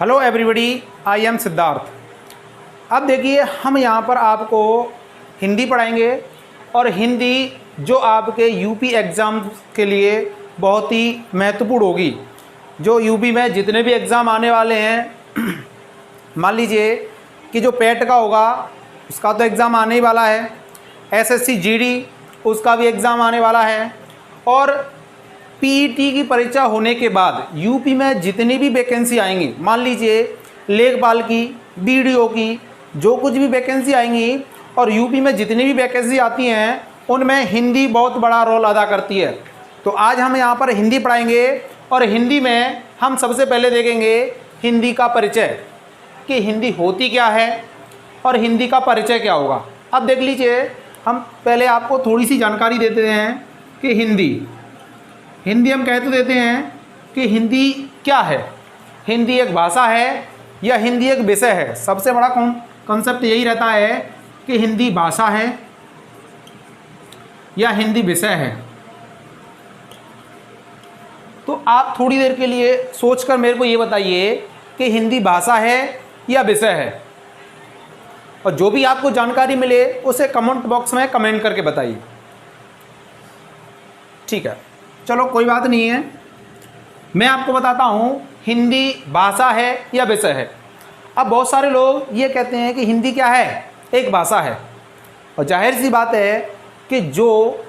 Hello everybody, I am Siddharth. अब देखिए, हम यहाँ पर आपको हिंदी पढ़ाएंगे और हिंदी जो आपके यूपी एग्ज़ाम के लिए बहुत ही महत्वपूर्ण होगी। जो यूपी में जितने भी एग्ज़ाम आने वाले हैं मान लीजिए कि जो पेट का होगा उसका तो एग्ज़ाम आने ही वाला है, एसएससी जीडी उसका भी एग्ज़ाम आने वाला है, और पीईटी की परीक्षा होने के बाद यूपी में जितनी भी वैकेंसी आएंगी, मान लीजिए लेखपाल की, बीडीओ की, जो कुछ भी वैकेंसी आएंगी, और यूपी में जितनी भी वैकेंसी आती हैं उनमें हिंदी बहुत बड़ा रोल अदा करती है। तो आज हम यहाँ पर हिंदी पढ़ाएंगे और हिंदी में हम सबसे पहले देखेंगे हिंदी का परिचय कि हिंदी होती क्या है और हिंदी का परिचय क्या होगा। अब देख लीजिए, हम पहले आपको थोड़ी सी जानकारी देते हैं कि हिंदी हम कह तो देते हैं कि हिंदी क्या है। हिंदी एक भाषा है या हिंदी एक विषय है। सबसे बड़ा कॉन्सेप्ट यही रहता है कि हिंदी भाषा है या हिंदी विषय है। तो आप थोड़ी देर के लिए सोचकर मेरे को ये बताइए कि हिंदी भाषा है या विषय है, और जो भी आपको जानकारी मिले उसे कमेंट बॉक्स में कमेंट करके बताइए। ठीक है, चलो कोई बात नहीं है, मैं आपको बताता हूँ हिंदी भाषा है या विषय है। अब बहुत सारे लोग ये कहते हैं कि हिंदी क्या है, एक भाषा है, और जाहिर सी बात है कि जो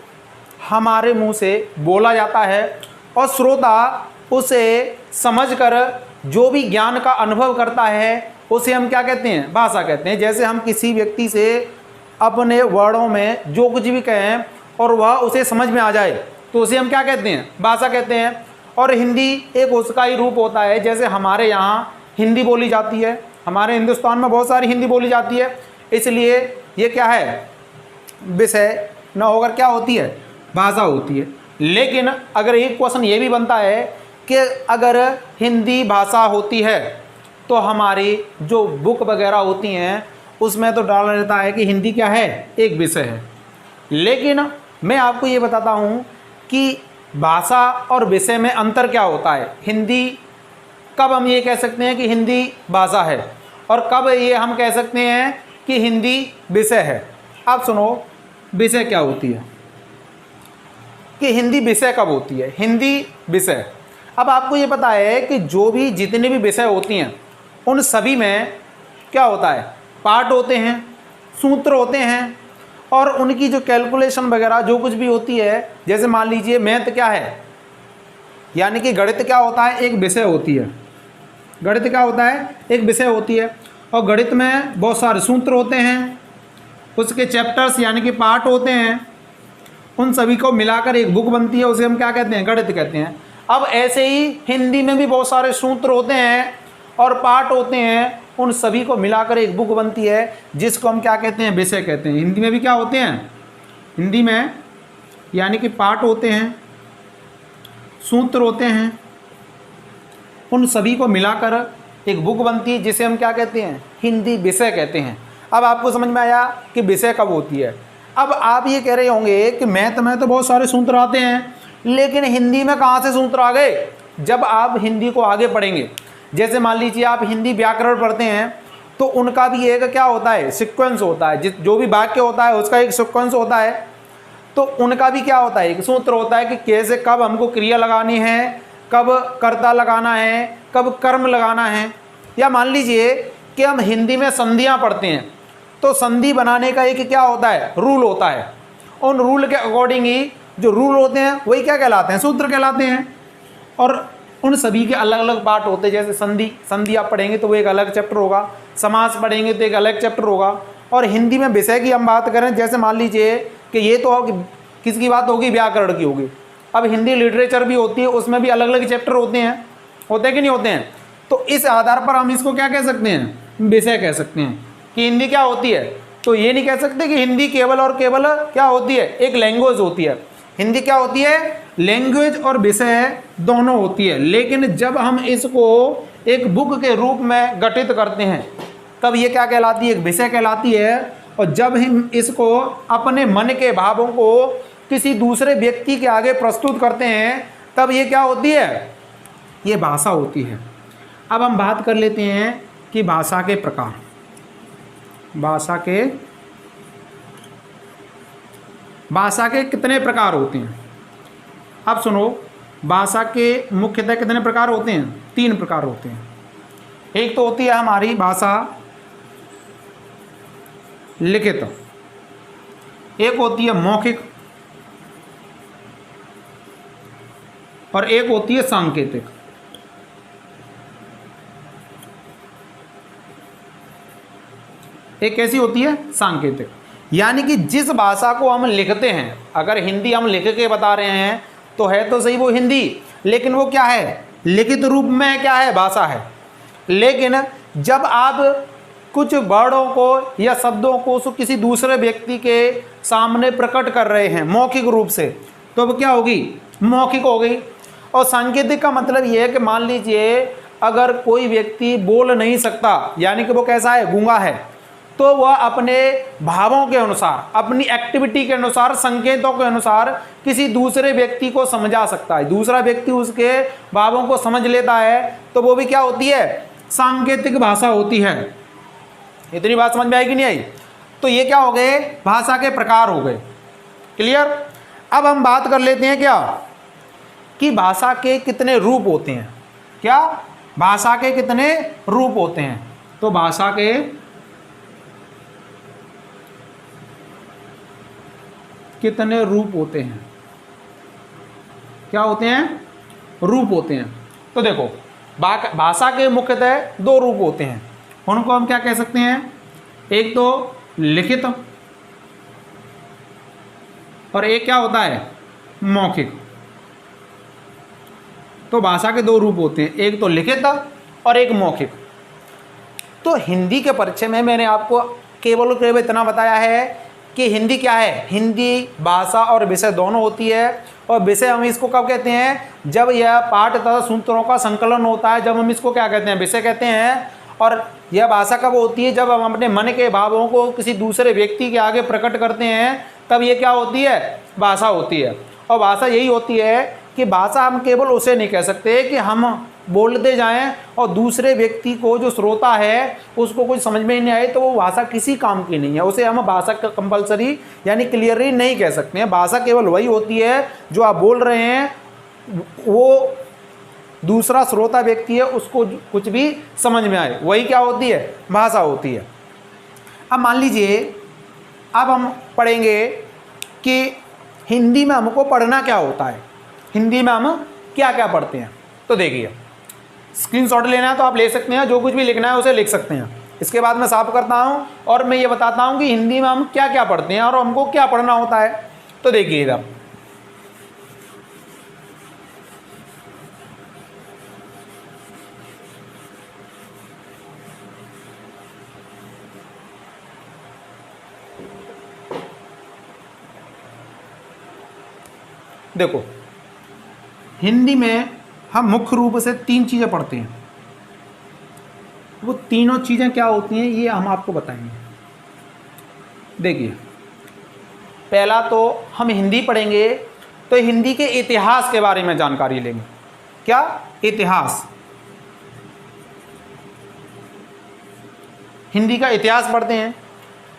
हमारे मुंह से बोला जाता है और श्रोता उसे समझकर जो भी ज्ञान का अनुभव करता है उसे हम क्या कहते हैं, भाषा कहते हैं। जैसे हम किसी व्यक्ति से अपने वर्डों में जो कुछ भी कहें और वह उसे समझ में आ जाए तो उसे हम क्या कहते हैं, भाषा कहते हैं। और हिंदी एक उसका ही रूप होता है। जैसे हमारे यहाँ हिंदी बोली जाती है, हमारे हिंदुस्तान में बहुत सारी हिंदी बोली जाती है, इसलिए ये क्या है, विषय न होकर क्या होती है, भाषा होती है। लेकिन अगर एक क्वेश्चन ये भी बनता है कि अगर हिंदी भाषा होती है तो हमारी जो बुक वगैरह होती हैं उसमें तो डाला रहता है कि हिंदी क्या है, एक विषय है। लेकिन मैं आपको ये बताता हूँ कि भाषा और विषय में अंतर क्या होता है। हिंदी कब हम ये कह सकते हैं कि हिंदी भाषा है और कब ये हम कह सकते हैं कि हिंदी विषय है। अब सुनो, विषय क्या होती है, कि हिंदी विषय कब होती है, हिंदी विषय। अब आपको ये पता है कि जो भी जितने भी विषय होती हैं उन सभी में क्या होता है, पार्ट होते हैं, सूत्र होते हैं, और उनकी जो कैलकुलेशन वगैरह जो कुछ भी होती है। जैसे मान लीजिए मैथ क्या है, यानी कि गणित क्या होता है, एक विषय होती है। गणित क्या होता है, एक विषय होती है, और गणित में बहुत सारे सूत्र होते हैं, उसके चैप्टर्स यानी कि पार्ट होते हैं, उन सभी को मिलाकर एक बुक बनती है, उसे हम क्या कहते हैं, गणित कहते हैं। अब ऐसे ही हिंदी में भी बहुत सारे सूत्र होते हैं और पार्ट होते हैं, उन सभी को मिलाकर एक बुक बनती है जिसको हम क्या कहते हैं, विषय कहते हैं। हिंदी में भी क्या होते हैं, हिंदी में यानी कि पार्ट होते हैं, सूत्र होते हैं, उन सभी को मिलाकर एक बुक बनती है जिसे हम क्या कहते हैं, हिंदी विषय कहते हैं। अब आपको समझ में आया कि विषय कब होती है। अब आप ये कह रहे होंगे कि मैथ में तो बहुत सारे सूत्र आते हैं, लेकिन हिंदी में कहाँ से सूत्र आ गए। जब आप हिंदी को आगे पढ़ेंगे, जैसे मान लीजिए आप हिंदी व्याकरण पढ़ते हैं तो उनका भी एक क्या होता है, सीक्वेंस होता है। जो भी वाक्य होता है उसका एक सीक्वेंस होता है, तो उनका भी क्या होता है, एक सूत्र होता है कि कैसे कब हमको क्रिया लगानी है, कब कर्ता लगाना है, कब कर्म लगाना है। या मान लीजिए कि हम हिंदी में संधियाँ पढ़ते हैं तो संधि बनाने का एक क्या होता है, रूल होता है। उन रूल के अकॉर्डिंग ही जो रूल होते हैं वही क्या कहलाते हैं, सूत्र कहलाते हैं। और उन सभी के अलग अलग पार्ट होते हैं। जैसे संधि आप पढ़ेंगे तो वो एक अलग चैप्टर होगा, समास पढ़ेंगे तो एक अलग चैप्टर होगा। और हिंदी में विषय की हम बात करें, जैसे मान लीजिए कि ये तो किसकी बात होगी, व्याकरण की होगी। अब हिंदी लिटरेचर भी होती है, उसमें भी अलग अलग चैप्टर होते हैं कि नहीं होते हैं। तो इस आधार पर हम इसको क्या कह सकते हैं, विषय कह सकते हैं कि हिंदी क्या होती है। तो ये नहीं कह सकते कि हिंदी केवल और केवल क्या होती है, एक लैंग्वेज होती है। हिंदी क्या होती है, लैंग्वेज और विषय दोनों होती है। लेकिन जब हम इसको एक बुक के रूप में गठित करते हैं तब ये क्या कहलाती है, एक विषय कहलाती है। और जब हम इसको अपने मन के भावों को किसी दूसरे व्यक्ति के आगे प्रस्तुत करते हैं तब ये क्या होती है, ये भाषा होती है। अब हम बात कर लेते हैं कि भाषा के प्रकार। भाषा के कितने प्रकार होते हैं। अब सुनो, भाषा के मुख्यतः कितने प्रकार होते हैं? 3 प्रकार होते हैं। एक तो होती है हमारी भाषा लिखित, एक होती है मौखिक, और एक होती है सांकेतिक। एक कैसी होती है? सांकेतिक। यानी कि जिस भाषा को हम लिखते हैं, अगर हिंदी हम लिख के बता रहे हैं तो है तो सही वो हिंदी, लेकिन वो क्या है? लिखित रूप में क्या है? भाषा है। लेकिन जब आप कुछ वर्डों को या शब्दों को किसी दूसरे व्यक्ति के सामने प्रकट कर रहे हैं मौखिक रूप से, तो वो क्या होगी? मौखिक हो गई। और सांकेतिक का मतलब ये है कि मान लीजिए अगर कोई व्यक्ति बोल नहीं सकता, यानी कि वो कैसा है? गूंगा है, तो वह अपने भावों के अनुसार, अपनी एक्टिविटी के अनुसार, संकेतों के अनुसार किसी दूसरे व्यक्ति को समझा सकता है। दूसरा व्यक्ति उसके भावों को समझ लेता है, तो वो भी क्या होती है? सांकेतिक भाषा होती है। इतनी बात समझ में आई कि नहीं आई? तो ये क्या हो गए? भाषा के प्रकार हो गए। क्लियर? अब हम बात कर लेते हैं क्या कि भाषा के कितने रूप होते हैं। क्या? भाषा के कितने रूप होते हैं। तो भाषा के कितने रूप होते हैं? क्या होते हैं? रूप होते हैं। तो देखो, भाषा के मुख्यतः 2 रूप होते हैं। उनको हम क्या कह सकते हैं? एक तो लिखित, और एक क्या होता है? मौखिक। तो भाषा के 2 रूप होते हैं, एक तो लिखित और एक मौखिक। तो हिंदी के परिचय में मैंने आपको केवल इतना बताया है कि हिंदी क्या है? हिंदी भाषा और विषय दोनों होती है। और विषय हम इसको कब कहते हैं? जब यह पाठ तथा सूत्रों का संकलन होता है, जब हम इसको क्या कहते हैं? विषय कहते हैं। और यह भाषा कब होती है? जब हम अपने मन के भावों को किसी दूसरे व्यक्ति के आगे प्रकट करते हैं, तब ये क्या होती है? भाषा होती है। और भाषा यही होती है कि भाषा हम केवल उसे नहीं कह सकते कि हम बोलते जाएं और दूसरे व्यक्ति को, जो श्रोता है, उसको कुछ समझ में ही नहीं आए, तो वो भाषा किसी काम की नहीं है। उसे हम भाषा का कंपलसरी यानी क्लियरली नहीं कह सकते हैं। भाषा केवल वही होती है जो आप बोल रहे हैं, वो दूसरा श्रोता व्यक्ति है, उसको कुछ भी समझ में आए, वही क्या होती है? भाषा होती है। अब मान लीजिए, अब हम पढ़ेंगे कि हिंदी में हमको पढ़ना क्या होता है, हिंदी में हम क्या क्या पढ़ते हैं। तो देखिए, स्क्रीनशॉट लेना है तो आप ले सकते हैं, जो कुछ भी लिखना है उसे लिख सकते हैं। इसके बाद मैं साफ करता हूं और मैं ये बताता हूं कि हिंदी में हम क्या क्या पढ़ते हैं और हमको क्या पढ़ना होता है। तो देखिए इधर, देखो, हिंदी में हम मुख्य रूप से 3 चीज़ें पढ़ते हैं। वो तीनों चीज़ें क्या होती हैं ये हम आपको बताएंगे। देखिए, पहला तो हम हिंदी पढ़ेंगे तो हिंदी के इतिहास के बारे में जानकारी लेंगे। क्या? इतिहास। हिंदी का इतिहास पढ़ते हैं।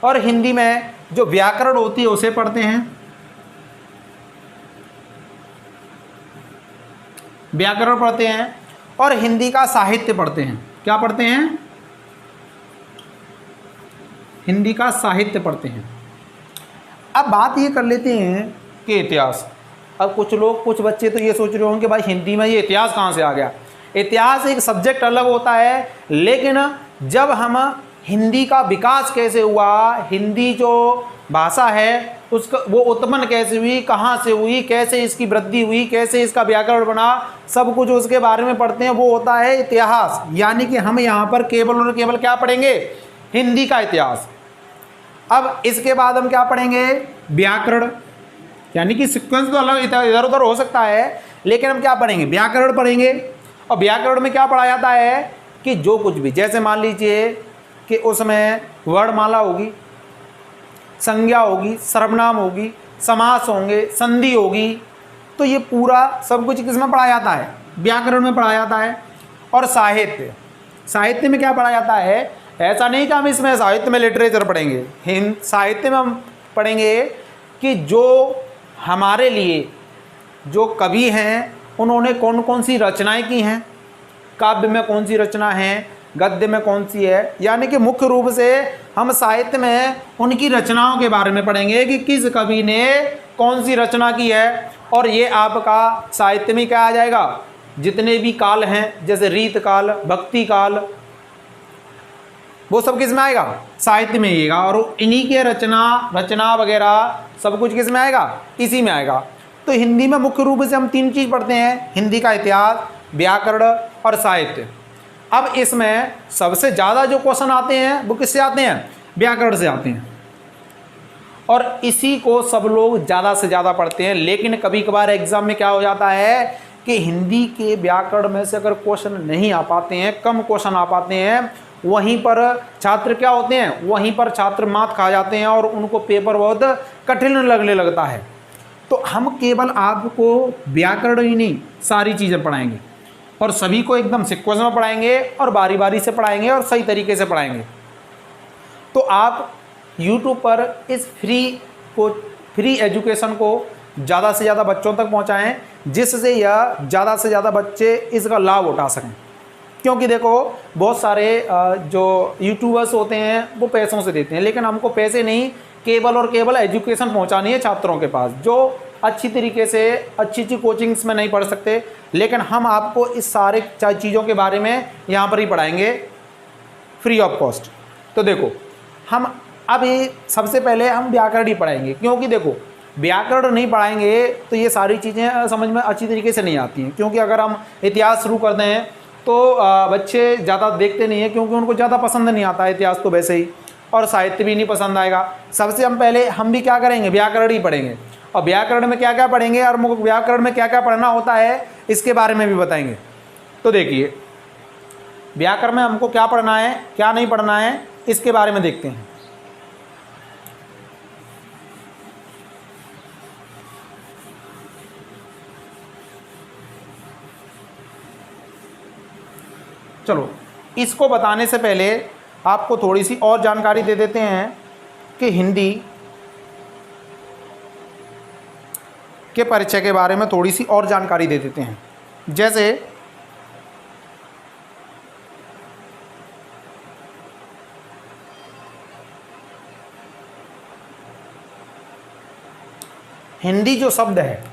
और हिंदी में जो व्याकरण होती है उसे पढ़ते हैं। व्याकरण पढ़ते हैं और हिंदी का साहित्य पढ़ते हैं। क्या पढ़ते हैं? हिंदी का साहित्य पढ़ते हैं। अब बात ये कर लेते हैं कि इतिहास। अब कुछ बच्चे तो ये सोच रहे होंगे कि भाई हिंदी में ये इतिहास कहाँ से आ गया। इतिहास एक सब्जेक्ट अलग होता है, लेकिन जब हम हिंदी का विकास कैसे हुआ, हिंदी जो भाषा है उसका वो उत्पन्न कैसे हुई, कहाँ से हुई, कैसे इसकी वृद्धि हुई, कैसे इसका व्याकरण बना, सब कुछ उसके बारे में पढ़ते हैं, वो होता है इतिहास। यानी कि हम यहाँ पर केवल और केवल क्या पढ़ेंगे? हिंदी का इतिहास। अब इसके बाद हम क्या पढ़ेंगे? व्याकरण। यानी कि सीक्वेंस तो अलग इधर उधर हो सकता है, लेकिन हम क्या पढ़ेंगे? व्याकरण पढ़ेंगे। और व्याकरण में क्या पढ़ा जाता है कि जो कुछ भी, जैसे मान लीजिए कि उसमें वर्णमाला होगी, संज्ञा होगी, सर्वनाम होगी, समास होंगे, संधि होगी, तो ये पूरा सब कुछ किसमें पढ़ा जाता है? व्याकरण में पढ़ा जाता है। और साहित्य, साहित्य में क्या पढ़ा जाता है, ऐसा नहीं कि हम इसमें साहित्य में लिटरेचर पढ़ेंगे, साहित्य में हम पढ़ेंगे कि जो हमारे लिए जो कवि हैं उन्होंने कौन कौन सी रचनाएं की हैं, काव्य में कौन सी रचना है, गद्य में कौन सी है। यानी कि मुख्य रूप से हम साहित्य में उनकी रचनाओं के बारे में पढ़ेंगे कि किस कवि ने कौन सी रचना की है। और ये आपका साहित्य में क्या आ जाएगा, जितने भी काल हैं जैसे रीत काल, भक्ति काल, वो सब किस में आएगा, साहित्य में आएगा। और इन्हीं के रचना वगैरह सब कुछ किस में आएगा, इसी में आएगा। तो हिंदी में मुख्य रूप से हम 3 चीज़ पढ़ते हैं, हिंदी का इतिहास, व्याकरण और साहित्य। अब इसमें सबसे ज़्यादा जो क्वेश्चन आते हैं वो किससे आते हैं, व्याकरण से आते हैं। और इसी को सब लोग ज़्यादा से ज़्यादा पढ़ते हैं। लेकिन कभी कभार एग्जाम में क्या हो जाता है कि हिंदी के व्याकरण में से अगर क्वेश्चन नहीं आ पाते हैं, कम क्वेश्चन आ पाते हैं, वहीं पर छात्र क्या होते हैं, वहीं पर छात्र मात खा जाते हैं और उनको पेपर बहुत कठिन लगने लगता है। तो हम केवल आपको व्याकरण ही नहीं सारी चीज़ें पढ़ाएंगे और सभी को एकदम सीक्वेंस में पढ़ाएंगे और बारी बारी से पढ़ाएंगे और सही तरीके से पढ़ाएंगे। तो आप YouTube पर इस फ्री एजुकेशन को ज़्यादा से ज़्यादा बच्चों तक पहुँचाएँ, जिससे यह ज़्यादा से ज़्यादा बच्चे इसका लाभ उठा सकें। क्योंकि देखो बहुत सारे जो यूट्यूबर्स होते हैं वो पैसों से देते हैं, लेकिन हमको पैसे नहीं, केवल और केवल एजुकेशन पहुंचानी है छात्रों के पास, जो अच्छी तरीके से अच्छी कोचिंग्स में नहीं पढ़ सकते। लेकिन हम आपको इस सारे चीज़ों के बारे में यहाँ पर ही पढ़ाएंगे फ्री ऑफ कॉस्ट। तो देखो हम अभी सबसे पहले हम व्याकरण ही पढ़ाएंगे, क्योंकि देखो व्याकरण नहीं पढ़ाएंगे तो ये सारी चीज़ें समझ में अच्छी तरीके से नहीं आती हैं। क्योंकि अगर हम इतिहास शुरू करते हैं तो बच्चे ज़्यादा देखते नहीं हैं, क्योंकि उनको ज़्यादा पसंद नहीं आता है इतिहास तो वैसे ही, और साहित्य भी नहीं पसंद आएगा। सबसे हम पहले हम भी क्या करेंगे, व्याकरण ही पढ़ेंगे। और व्याकरण में क्या क्या पढ़ेंगे और व्याकरण में क्या क्या पढ़ना होता है इसके बारे में भी बताएंगे। तो देखिए व्याकरण में हमको क्या पढ़ना है क्या नहीं पढ़ना है इसके बारे में देखते हैं। चलो इसको बताने से पहले आपको थोड़ी सी और जानकारी दे देते हैं कि हिंदी के परिचय के बारे में थोड़ी सी और जानकारी दे देते हैं। जैसे हिंदी जो शब्द है,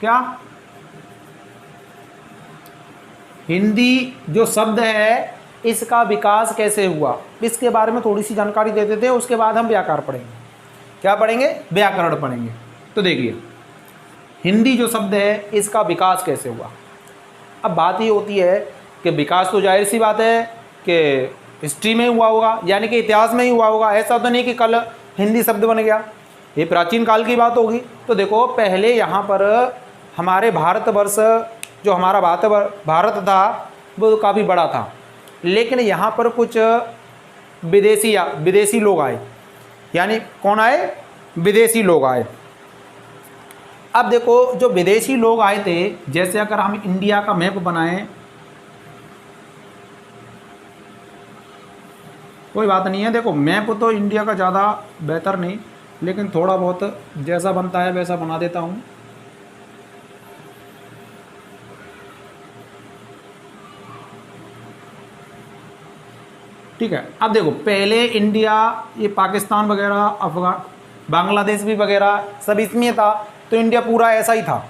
क्या हिंदी जो शब्द है इसका विकास कैसे हुआ, इसके बारे में थोड़ी सी जानकारी दे देते हैं। उसके बाद हम व्याकरण पढ़ेंगे। क्या पढ़ेंगे, व्याकरण पढ़ेंगे। तो देखिए हिंदी जो शब्द है इसका विकास कैसे हुआ। अब बात ये होती है कि विकास तो जाहिर सी बात है कि हिस्ट्री में हुआ होगा, यानी कि इतिहास में ही हुआ होगा। ऐसा तो नहीं कि कल हिंदी शब्द बन गया, ये प्राचीन काल की बात होगी। तो देखो पहले यहाँ पर हमारे भारतवर्ष जो हमारा भारत था वो काफ़ी बड़ा था, लेकिन यहाँ पर कुछ विदेशी लोग आए। यानी कौन आए, विदेशी लोग आए। अब देखो जो विदेशी लोग आए थे, जैसे अगर हम इंडिया का मैप बनाएं, कोई बात नहीं है, देखो मैप तो इंडिया का ज़्यादा बेहतर नहीं, लेकिन थोड़ा बहुत जैसा बनता है वैसा बना देता हूँ। ठीक है। अब देखो पहले इंडिया, ये पाकिस्तान वगैरह, बांग्लादेश भी वगैरह सब इसमें था, तो इंडिया पूरा ऐसा ही था।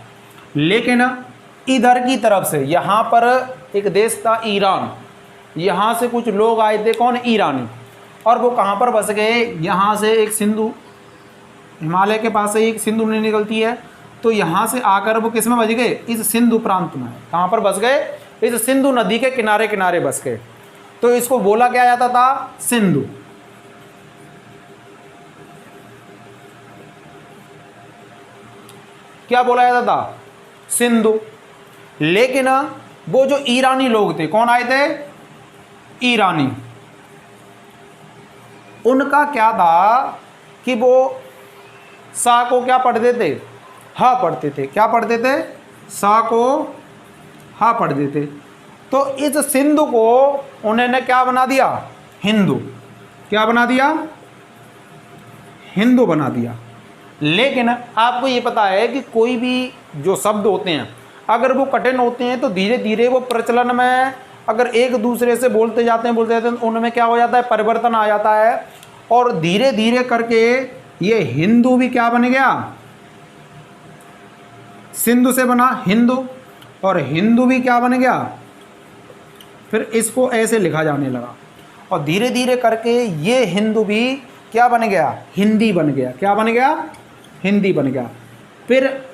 लेकिन इधर की तरफ से यहाँ पर एक देश था ईरान, यहाँ से कुछ लोग आए थे, कौन, ईरानी। और वो कहाँ पर बस गए, यहाँ से एक सिंधु, हिमालय के पास से एक सिंधु नदी निकलती है, तो यहाँ से आकर वो किस में बस गए, इस सिंधु प्रांत में। कहाँ पर बस गए, इस सिंधु नदी के किनारे किनारे बस गए। तो इसको बोला क्या जाता था, सिंधु। क्या बोला जाता था, सिंधु। लेकिन वो जो ईरानी लोग थे, कौन आए थे, ईरानी, उनका क्या था कि वो सा को क्या पढ़ते थे, हा पढ़ते थे। क्या पढ़ते थे, सा को हा पढ़ते थे। तो इस सिंधु को उन्होंने क्या बना दिया? हिंदू। क्या बना दिया? हिंदू बना दिया। लेकिन आपको ये पता है कि कोई भी जो शब्द होते हैं अगर वो कठिन होते हैं तो धीरे धीरे वो प्रचलन में अगर एक दूसरे से बोलते जाते हैं तो उनमें क्या हो जाता है? परिवर्तन आ जाता है। और धीरे धीरे करके ये हिंदू भी क्या बन गया? सिंधु से बना हिंदू, और हिंदू भी क्या बन गया? फिर इसको ऐसे लिखा जाने लगा और धीरे धीरे करके ये हिंदू भी क्या बन गया? हिंदी बन गया। क्या बन गया? हिंदी बन गया। फिर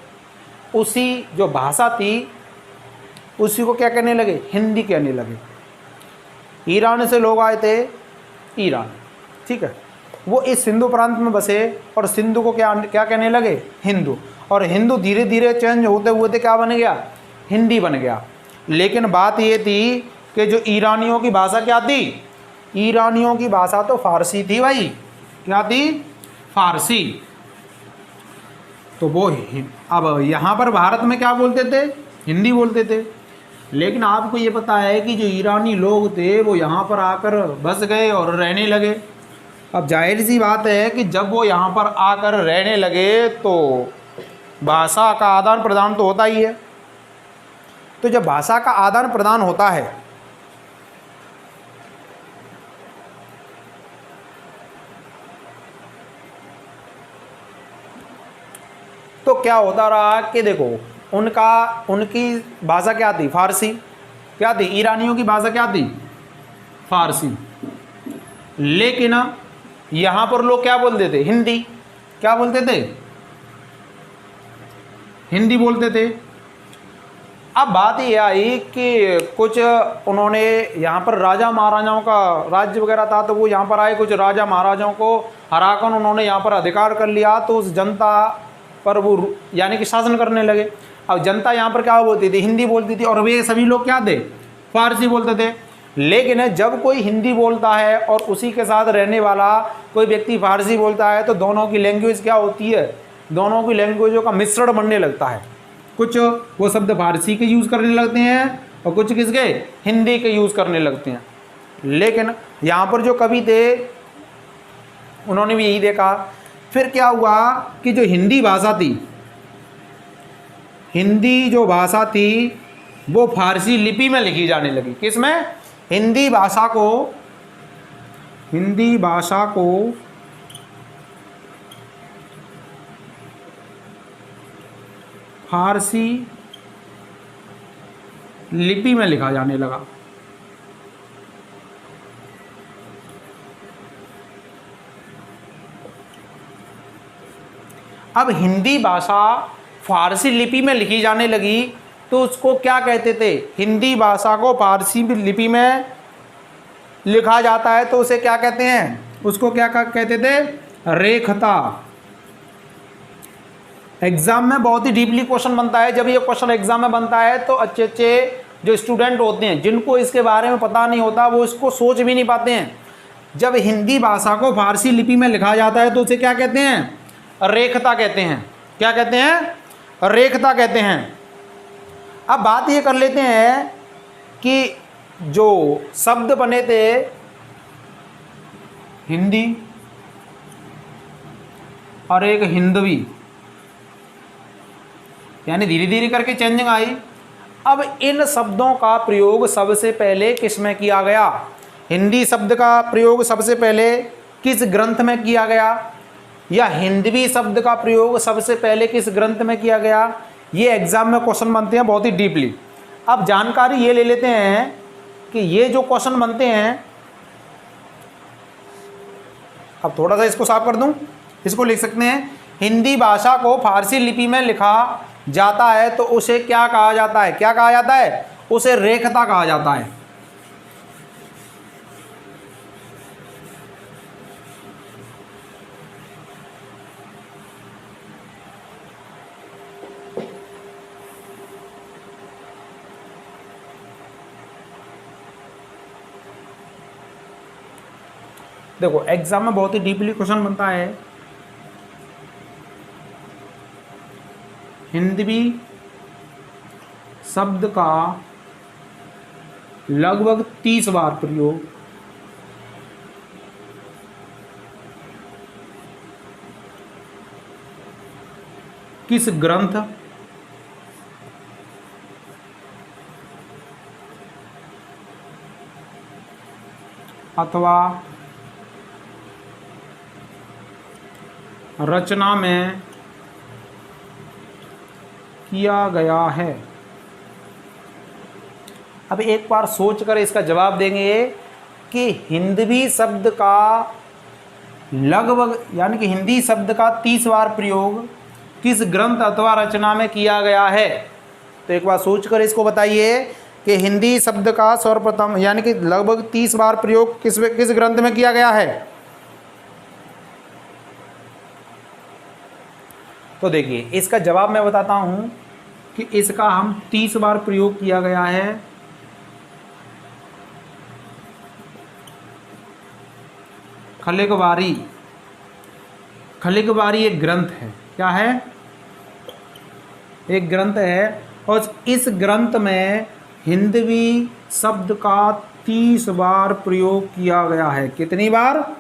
उसी जो भाषा थी उसी को क्या कहने लगे? हिंदी कहने लगे। ईरान से लोग आए थे, ईरान, ठीक है, वो इस सिंधु प्रांत में बसे और सिंधु को क्या क्या कहने लगे? हिंदू। और हिंदू धीरे धीरे चेंज होते हुए क्या बन गया? हिंदी बन गया। लेकिन बात ये थी कि जो ईरानियों की भाषा क्या थी? ईरानियों की भाषा तो फारसी थी भाई। क्या थी? फारसी। तो वो अब यहाँ पर भारत में क्या बोलते थे? हिंदी बोलते थे। लेकिन आपको ये पता है कि जो ईरानी लोग थे वो यहाँ पर आकर बस गए और रहने लगे। अब जाहिर सी बात है कि जब वो यहाँ पर आकर रहने लगे तो भाषा का आदान प्रदान तो होता ही है। तो जब भाषा का आदान प्रदान होता है तो क्या होता रहा कि देखो उनकी भाषा क्या थी? फारसी। क्या थी? ईरानियों की भाषा क्या थी? फारसी। लेकिन यहाँ पर लोग क्या बोलते थे? हिंदी। क्या बोलते थे? हिंदी बोलते थे। अब बात ये आई कि कुछ उन्होंने यहाँ पर राजा महाराजाओं का राज्य वगैरह था तो वो यहाँ पर आए, कुछ राजा महाराजाओं को हराकर उन्होंने यहाँ पर अधिकार कर लिया तो उस जनता पर वो यानी कि शासन करने लगे। अब जनता यहाँ पर क्या बोलती थी? हिंदी बोलती थी और वे सभी लोग क्या थे? फारसी बोलते थे। लेकिन जब कोई हिंदी बोलता है और उसी के साथ रहने वाला कोई व्यक्ति फारसी बोलता है तो दोनों की लैंग्वेज क्या होती है? दोनों की लैंग्वेजों का मिश्रण बनने लगता है। कुछ वो शब्द फारसी के यूज़ करने लगते हैं और कुछ किसके? हिंदी के यूज़ करने लगते हैं। लेकिन यहाँ पर जो कवि थे उन्होंने भी यही देखा। फिर क्या हुआ कि जो हिंदी भाषा थी, हिंदी जो भाषा थी वो फारसी लिपि में लिखी जाने लगी। किसमें? हिंदी भाषा को फारसी लिपि में लिखा जाने लगा। अब हिंदी भाषा फारसी लिपि में लिखी जाने लगी तो उसको क्या कहते थे? हिंदी भाषा को फारसी लिपि में लिखा जाता है तो उसे क्या कहते हैं? उसको क्या कहते थे? रेखता। एग्जाम में बहुत ही डीपली क्वेश्चन बनता है। जब ये क्वेश्चन एग्जाम में बनता है तो अच्छे अच्छे जो स्टूडेंट होते हैं जिनको इसके बारे में पता नहीं होता वो इसको सोच भी नहीं पाते हैं। जब हिंदी भाषा को फारसी लिपि में लिखा जाता है तो उसे क्या कहते हैं? रेखता कहते हैं। क्या कहते हैं? रेखता कहते हैं। अब बात ये कर लेते हैं कि जो शब्द बने थे हिंदी और एक हिंदवी, यानी धीरे धीरे करके चेंजिंग आई। अब इन शब्दों का प्रयोग सबसे पहले किस में किया गया? हिंदी शब्द का प्रयोग सबसे पहले किस ग्रंथ में किया गया? या हिंदवी शब्द का प्रयोग सबसे पहले किस ग्रंथ में किया गया? ये एग्जाम में क्वेश्चन बनते हैं बहुत ही डीपली। अब जानकारी ये ले लेते हैं कि ये जो क्वेश्चन बनते हैं, अब थोड़ा सा इसको साफ कर दूं, इसको लिख सकते हैं हिंदी भाषा को फारसी लिपि में लिखा जाता है तो उसे क्या कहा जाता है? क्या कहा जाता है? उसे रेखता कहा जाता है। देखो एग्जाम में बहुत ही डीपली क्वेश्चन बनता है। हिंदवी शब्द का लगभग 30 बार प्रयोग किस ग्रंथ अथवा रचना में किया गया है। अब एक बार सोचकर इसका जवाब देंगे कि हिंदवी शब्द का लगभग यानी कि हिंदी शब्द का 30 बार प्रयोग किस ग्रंथ अथवा रचना में किया गया है। तो एक बार सोचकर इसको बताइए कि हिंदी शब्द का सर्वप्रथम यानी कि लगभग 30 बार प्रयोग किस ग्रंथ में किया गया है। तो देखिए इसका जवाब मैं बताता हूं कि इसका हम 30 बार प्रयोग किया गया है खलिगवारी। खलिगवारी एक ग्रंथ है। क्या है? एक ग्रंथ है और इस ग्रंथ में हिंदवी शब्द का 30 बार प्रयोग किया गया है। कितनी बार?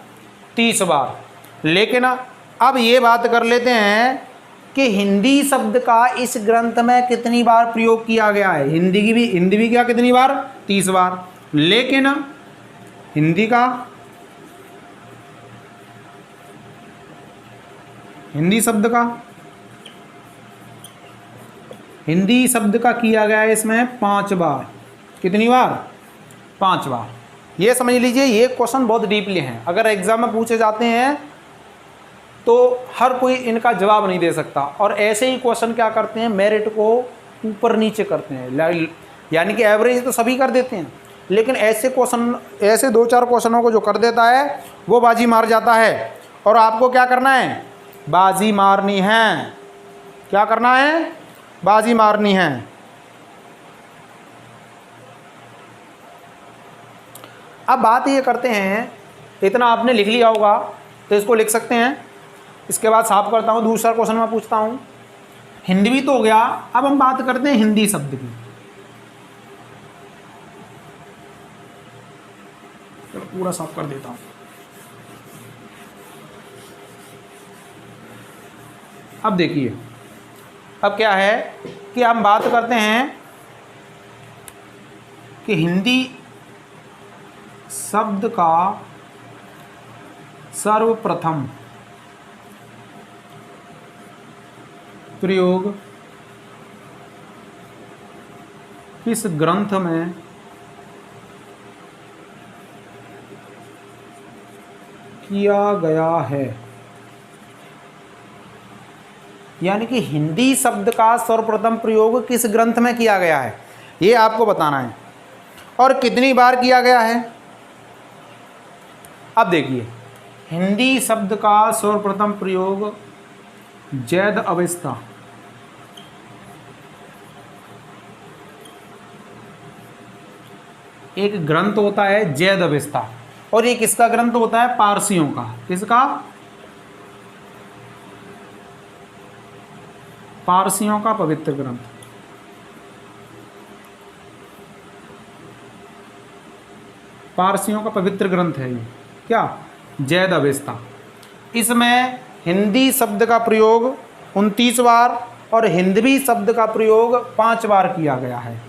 30 बार। लेकिन अब ये बात कर लेते हैं कि हिंदी शब्द का इस ग्रंथ में कितनी बार प्रयोग किया गया है। हिंदी भी क्या कितनी बार? 30 बार। लेकिन हिंदी शब्द का किया गया है इसमें 5 बार। कितनी बार? 5 बार। ये समझ लीजिए ये क्वेश्चन बहुत डीपली हैं। अगर एग्जाम में पूछे जाते हैं तो हर कोई इनका जवाब नहीं दे सकता। और ऐसे ही क्वेश्चन क्या करते हैं, मेरिट को ऊपर नीचे करते हैं। यानी कि एवरेज तो सभी कर देते हैं, लेकिन ऐसे 2-4 क्वेश्चनों को जो कर देता है वो बाजी मार जाता है। और आपको क्या करना है? बाजी मारनी है। क्या करना है? बाजी मारनी है। अब बात ये करते हैं, इतना आपने लिख लिया होगा तो इसको लिख सकते हैं। इसके बाद साफ करता हूँ, दूसरा क्वेश्चन मैं पूछता हूँ। हिंदवी तो हो गया, अब हम बात करते हैं हिंदी शब्द की। चलो पूरा साफ कर देता हूँ। अब देखिए, अब क्या है कि हम बात करते हैं कि हिंदी शब्द का सर्वप्रथम प्रयोग किस ग्रंथ में किया गया है। यानी कि हिंदी शब्द का सर्वप्रथम प्रयोग किस ग्रंथ में किया गया है, ये आपको बताना है। और कितनी बार किया गया है। अब देखिए, हिंदी शब्द का सर्वप्रथम प्रयोग जैद अवेस्ता, एक ग्रंथ होता है जैद अवेस्ता, और ये किसका ग्रंथ होता है? पारसियों का। किसका? पारसियों का पवित्र ग्रंथ। पारसियों का पवित्र ग्रंथ है ये। क्या? जैद अवेस्ता। इसमें हिंदी शब्द का प्रयोग 29 बार और हिंदवी शब्द का प्रयोग 5 बार किया गया है।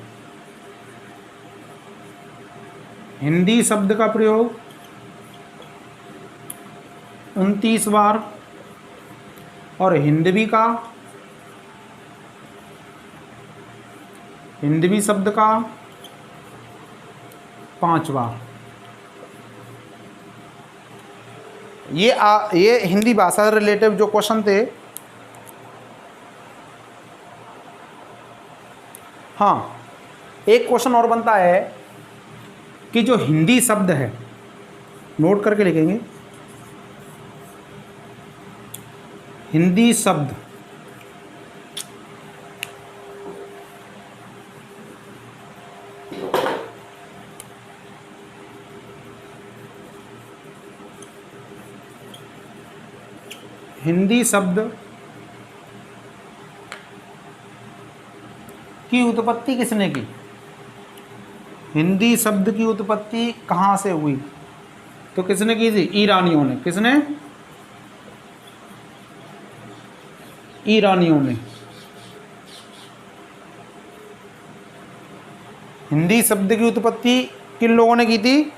हिंदी शब्द का प्रयोग 29 बार और हिंदवी शब्द का 5 बार। ये हिंदी भाषा से रिलेटेड जो क्वेश्चन थे। हाँ, एक क्वेश्चन और बनता है कि जो हिंदी शब्द है, नोट करके लिखेंगे, हिंदी शब्द की उत्पत्ति किसने की। हिंदी शब्द की उत्पत्ति कहाँ से हुई? तो किसने की थी? ईरानियों ने। किसने? ईरानियों ने। हिंदी शब्द की उत्पत्ति किन लोगों ने की थी?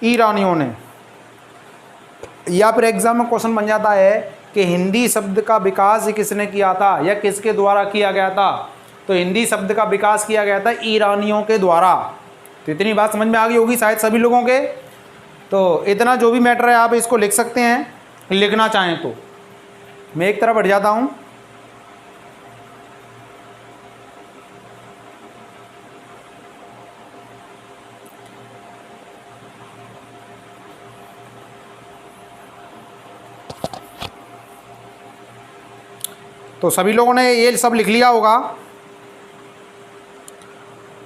ईरानियों ने। या फिर एग्जाम में क्वेश्चन बन जाता है कि हिंदी शब्द का विकास किसने किया था या किसके द्वारा किया गया था? तो हिंदी शब्द का विकास किया गया था ईरानियों के द्वारा। तो इतनी बात समझ में आ गई होगी शायद सभी लोगों के। तो इतना जो भी मैटर है आप इसको लिख सकते हैं, लिखना चाहें तो। मैं एक तरफ हट जाता हूँ। तो सभी लोगों ने ये सब लिख लिया होगा।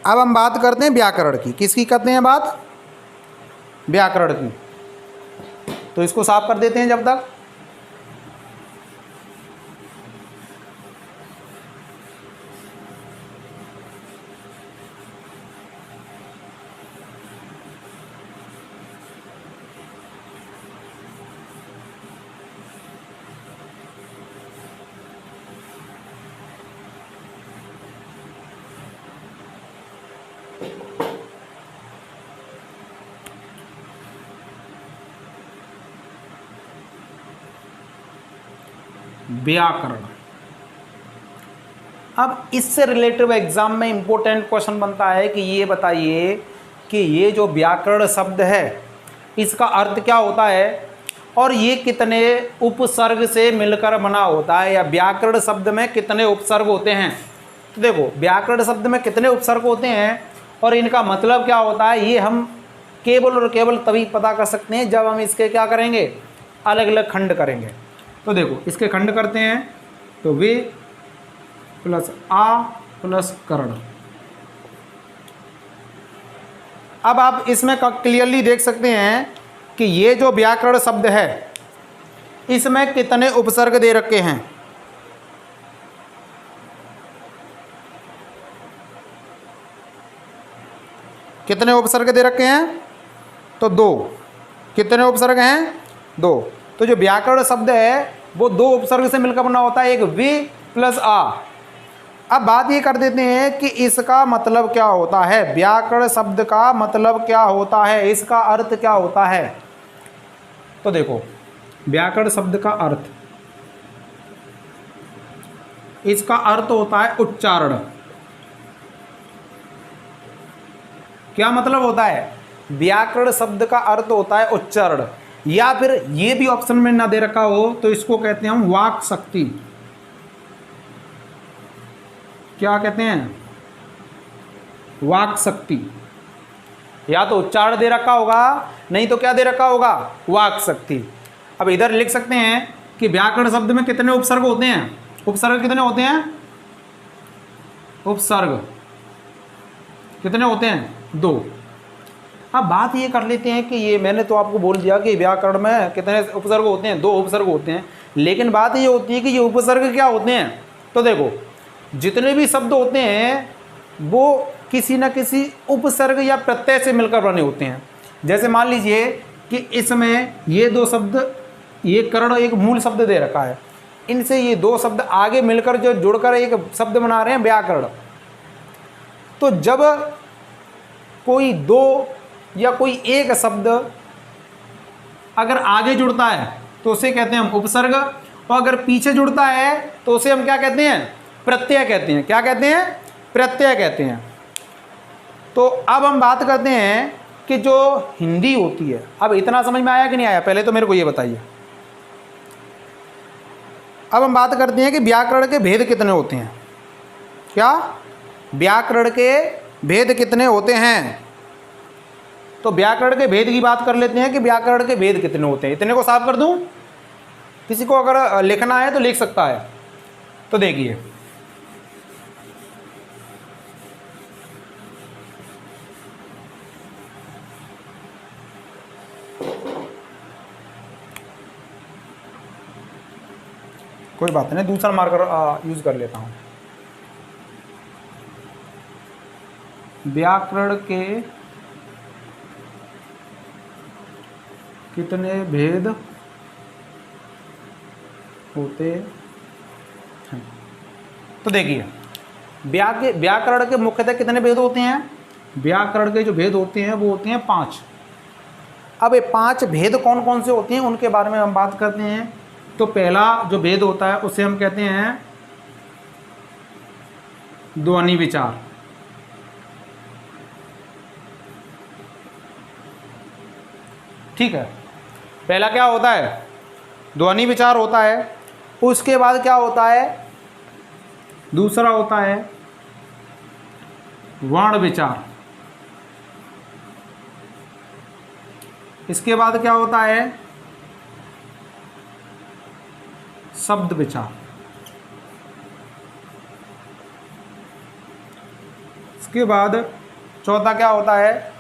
अब हम बात करते हैं व्याकरण की। किसकी करते हैं बात? व्याकरण की। तो इसको साफ कर देते हैं जब तक। व्याकरण। अब इससे रिलेटेड एग्जाम में इंपॉर्टेंट क्वेश्चन बनता है कि ये बताइए कि ये जो व्याकरण शब्द है इसका अर्थ क्या होता है और ये कितने उपसर्ग से मिलकर बना होता है, या व्याकरण शब्द में कितने उपसर्ग होते हैं। तो देखो व्याकरण शब्द में कितने उपसर्ग होते हैं और इनका मतलब क्या होता है, ये हम केवल और केवल तभी पता कर सकते हैं जब हम इसके क्या करेंगे, अलग अलग खंड करेंगे। तो देखो इसके खंड करते हैं तो वे प्लस आ प्लस कर्ण। अब आप इसमें क्लियरली देख सकते हैं कि ये जो व्याकरण शब्द है इसमें कितने उपसर्ग दे रखे हैं। कितने उपसर्ग दे रखे हैं? तो दो। कितने उपसर्ग हैं? दो। तो जो व्याकरण शब्द है वो दो उपसर्ग से मिलकर बना होता है, एक वे प्लस आ। अब बात ये कर देते हैं कि इसका मतलब क्या होता है, व्याकरण शब्द का मतलब क्या होता है, इसका अर्थ क्या होता है। तो देखो व्याकरण शब्द का अर्थ, इसका अर्थ होता है उच्चारण। क्या मतलब होता है? व्याकरण शब्द का अर्थ होता है उच्चारण। या फिर ये भी ऑप्शन में ना दे रखा हो तो इसको कहते हैं हम वाक शक्ति। क्या कहते हैं? वाक शक्ति। या तो उच्चारण दे रखा होगा, नहीं तो क्या दे रखा होगा, वाक शक्ति। अब इधर लिख सकते हैं कि व्याकरण शब्द में कितने उपसर्ग होते हैं। उपसर्ग कितने होते हैं? उपसर्ग कितने होते हैं? दो। अब बात ये कर लेते हैं कि ये मैंने तो आपको बोल दिया कि व्याकरण में कितने उपसर्ग होते हैं, दो उपसर्ग होते हैं। लेकिन बात ये होती है कि ये उपसर्ग क्या होते हैं। तो देखो जितने भी शब्द होते हैं वो किसी न किसी उपसर्ग या प्रत्यय से मिलकर बने होते हैं। जैसे मान लीजिए कि इसमें ये दो शब्द, ये कर्ण एक मूल शब्द दे रखा है, इनसे ये दो शब्द आगे मिलकर जो जुड़कर एक शब्द बना रहे हैं व्याकरण। तो जब कोई दो या कोई एक शब्द अगर आगे जुड़ता है तो उसे कहते हैं हम उपसर्ग, और अगर पीछे जुड़ता है तो उसे हम क्या कहते हैं? प्रत्यय कहते हैं। क्या कहते हैं? प्रत्यय कहते हैं। तो अब हम बात करते हैं कि जो हिंदी होती है, अब इतना समझ में आया कि नहीं आया, पहले तो मेरे को ये बताइए। अब हम बात करते हैं कि व्याकरण के भेद कितने होते हैं। क्या? व्याकरण के भेद कितने होते हैं। तो व्याकरण के भेद की बात कर लेते हैं कि व्याकरण के भेद कितने होते हैं। इतने को साफ कर दूं, किसी को अगर लिखना है तो लिख सकता है। तो देखिए कोई बात नहीं, दूसरा मार्कर यूज कर लेता हूं। व्याकरण के कितने भेद होते हैं। तो देखिए व्याकरण के मुख्यतः कितने भेद होते हैं? व्याकरण के जो भेद होते हैं वो होते हैं 5। अब ये 5 भेद कौन कौन से होते हैं उनके बारे में हम बात करते हैं। तो पहला जो भेद होता है उसे हम कहते हैं ध्वनि विचार। ठीक है, पहला क्या होता है? ध्वनि विचार होता है। उसके बाद क्या होता है? दूसरा होता है वर्ण विचार। इसके बाद क्या होता है? शब्द विचार। इसके बाद चौथा क्या होता है?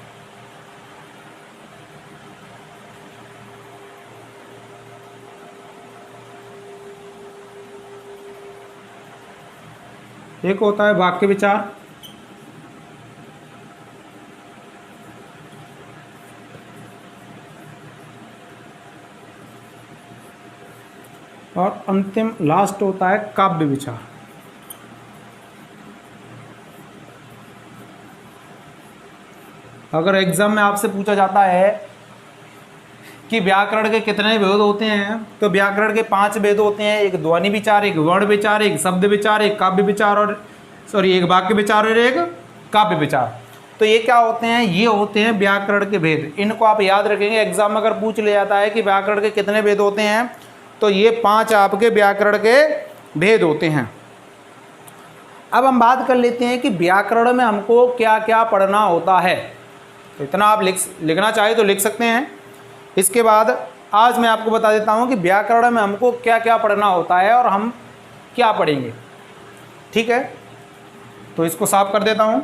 एक होता है वाक्य विचार। और अंतिम लास्ट होता है काव्य विचार। अगर एग्जाम में आपसे पूछा जाता है कि व्याकरण के कितने भेद होते हैं, तो व्याकरण के 5 भेद होते हैं। एक ध्वनि विचार, एक वर्ण विचार, एक शब्द विचार, एक काव्य विचार और एक वाक्य विचार और एक काव्य विचार। तो ये क्या होते हैं? ये होते हैं व्याकरण के भेद। इनको आप याद रखेंगे। एग्जाम में अगर पूछ लिया जाता है कि व्याकरण के कितने भेद होते हैं, तो ये 5 आपके व्याकरण के भेद होते हैं। अब हम बात कर लेते हैं कि व्याकरण में हमको क्या क्या पढ़ना होता है। तो इतना आप लिखना चाहे तो लिख सकते हैं। इसके बाद आज मैं आपको बता देता हूं कि व्याकरण में हमको क्या क्या पढ़ना होता है और हम क्या पढ़ेंगे। ठीक है, तो इसको साफ कर देता हूं।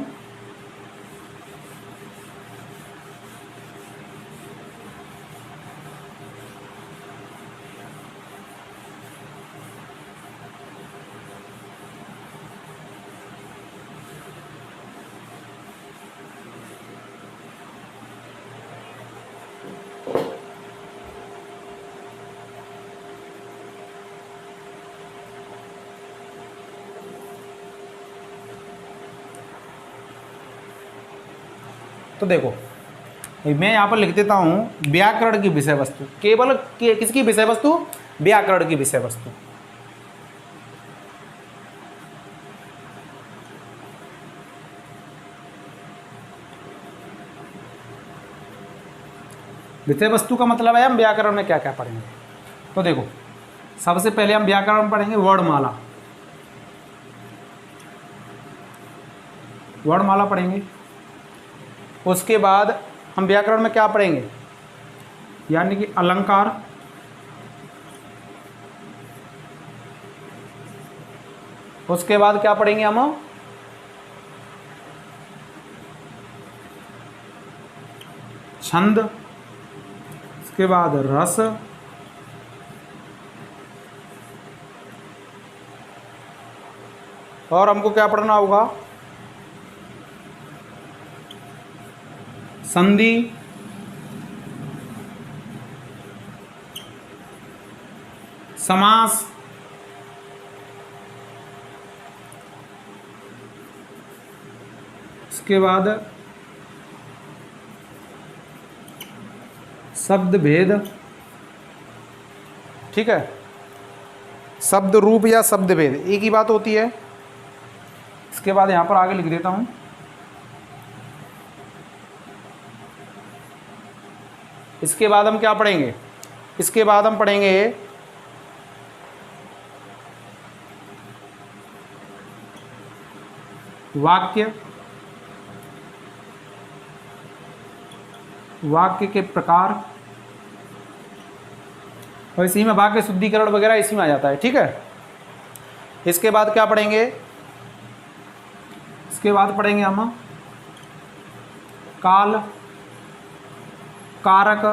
तो देखो मैं यहाँ पर लिख देता हूँ व्याकरण की विषय वस्तु। केवल किसकी विषय वस्तु? व्याकरण की विषय वस्तु। विषय वस्तु का मतलब है हम व्याकरण में क्या क्या पढ़ेंगे। तो देखो सबसे पहले हम व्याकरण में पढ़ेंगे वर्णमाला। वर्णमाला पढ़ेंगे। उसके बाद हम व्याकरण में क्या पढ़ेंगे? यानी कि अलंकार, उसके बाद क्या पढ़ेंगे हम? छंद, उसके बाद रस, और हमको क्या पढ़ना होगा? संधि, समास, इसके बाद शब्द भेद। ठीक है, शब्द रूप या शब्द भेद एक ही बात होती है। इसके बाद यहां पर आगे लिख देता हूं इसके बाद हम क्या पढ़ेंगे? इसके बाद हम पढ़ेंगे वाक्य, वाक्य के प्रकार, और इसी में वाक्य शुद्धिकरण वगैरह इसी में आ जाता है। ठीक है, इसके बाद क्या पढ़ेंगे? इसके बाद पढ़ेंगे हम काल, कारक,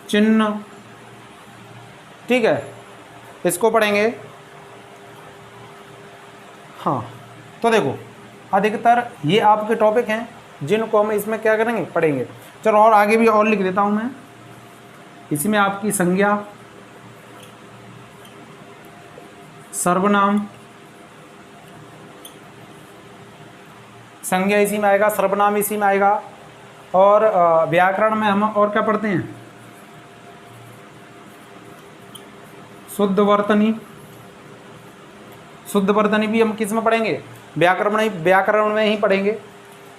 चिन्ह। ठीक है, इसको पढ़ेंगे। हाँ, तो देखो अधिकतर ये आपके टॉपिक हैं जिनको हम इसमें क्या करेंगे, पढ़ेंगे। चलो और आगे भी और लिख देता हूँ मैं। इसी में आपकी संज्ञा, सर्वनाम, संज्ञा इसी में आएगा, सर्वनाम इसी में आएगा, और व्याकरण में हम और क्या पढ़ते हैं, शुद्ध वर्तनी। शुद्ध वर्तनी भी हम किस में पढ़ेंगे, व्याकरण में ही पढ़ेंगे।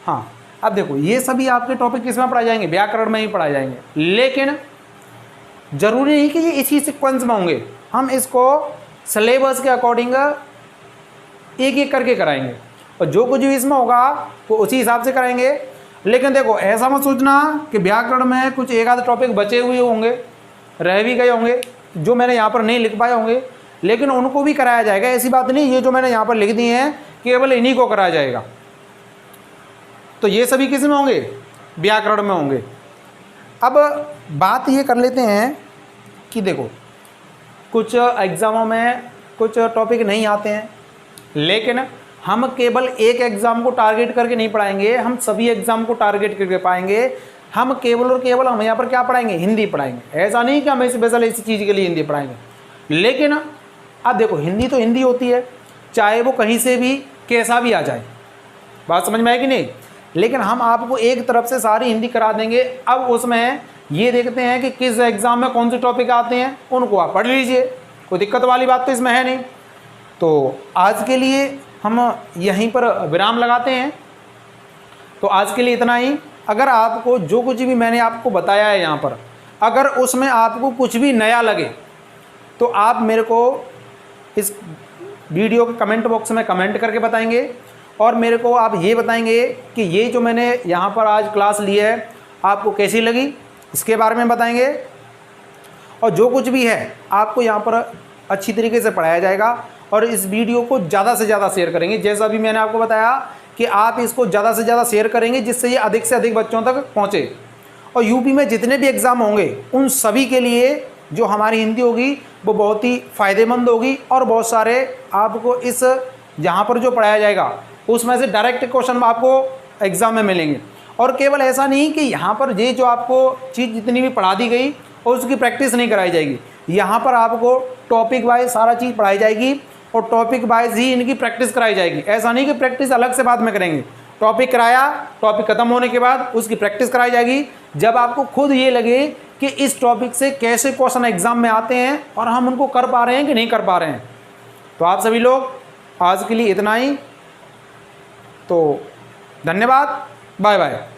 हाँ, अब देखो ये सभी आपके टॉपिक किस में पढ़ाए जाएंगे, व्याकरण में ही पढ़ाए जाएंगे। लेकिन जरूरी नहीं कि ये इसी सीक्वेंस में होंगे, हम इसको सिलेबस के अकॉर्डिंग एक एक करके कराएंगे, और जो कुछ भी इसमें होगा वो उसी हिसाब से कराएंगे। लेकिन देखो ऐसा मत सोचना कि व्याकरण में कुछ एक आध टॉपिक बचे हुए होंगे, रह भी गए होंगे, जो मैंने यहाँ पर नहीं लिख पाए होंगे, लेकिन उनको भी कराया जाएगा। ऐसी बात नहीं, ये जो मैंने यहाँ पर लिख दिए हैं केवल इन्हीं को कराया जाएगा। तो ये सभी किस में होंगे, व्याकरण में होंगे। अब बात ये कर लेते हैं कि देखो कुछ एग्ज़ामों में कुछ टॉपिक नहीं आते हैं, लेकिन हम केवल एक एग्ज़ाम को टारगेट करके नहीं पढ़ाएंगे, हम सभी एग्ज़ाम को टारगेट करके पाएंगे। हम केवल और केवल हम यहाँ पर क्या पढ़ाएंगे, हिंदी पढ़ाएंगे। ऐसा नहीं कि हम स्पेशल इसी चीज़ के लिए हिंदी पढ़ाएंगे। लेकिन अब देखो हिंदी तो हिंदी होती है, चाहे वो कहीं से भी कैसा भी आ जाए, बात समझ में आए कि नहीं। लेकिन हम आपको एक तरफ से सारी हिंदी करा देंगे। अब उसमें ये देखते हैं कि किस एग्ज़ाम में कौन से टॉपिक आते हैं, उनको आप पढ़ लीजिए, कोई दिक्कत वाली बात तो इसमें है नहीं। तो आज के लिए हम यहीं पर विराम लगाते हैं। तो आज के लिए इतना ही। अगर आपको जो कुछ भी मैंने आपको बताया है यहाँ पर, अगर उसमें आपको कुछ भी नया लगे तो आप मेरे को इस वीडियो के कमेंट बॉक्स में कमेंट करके बताएंगे, और मेरे को आप ये बताएंगे कि ये जो मैंने यहाँ पर आज क्लास ली है आपको कैसी लगी, इसके बारे में बताएंगे। और जो कुछ भी है आपको यहाँ पर अच्छी तरीके से पढ़ाया जाएगा, और इस वीडियो को ज़्यादा से ज़्यादा शेयर करेंगे। जैसा भी मैंने आपको बताया कि आप इसको ज़्यादा से ज़्यादा शेयर करेंगे, जिससे ये अधिक से अधिक बच्चों तक पहुँचे। और यूपी में जितने भी एग्ज़ाम होंगे उन सभी के लिए जो हमारी हिंदी होगी वो बहुत ही फ़ायदेमंद होगी, और बहुत सारे आपको इस यहाँ पर जो पढ़ाया जाएगा उसमें से डायरेक्ट क्वेश्चन आपको एग्ज़ाम में मिलेंगे। और केवल ऐसा नहीं कि यहाँ पर ये जो आपको चीज़ जितनी भी पढ़ा दी गई और उसकी प्रैक्टिस नहीं कराई जाएगी, यहाँ पर आपको टॉपिक वाइज सारा चीज़ पढ़ाई जाएगी, और टॉपिक वाइज ही इनकी प्रैक्टिस कराई जाएगी। ऐसा नहीं कि प्रैक्टिस अलग से बाद में करेंगे, टॉपिक कराया, टॉपिक ख़त्म होने के बाद उसकी प्रैक्टिस कराई जाएगी। जब आपको खुद ये लगे कि इस टॉपिक से कैसे क्वेश्चन एग्ज़ाम में आते हैं और हम उनको कर पा रहे हैं कि नहीं कर पा रहे हैं। तो आप सभी लोग आज के लिए इतना ही। तो धन्यवाद, बाय बाय।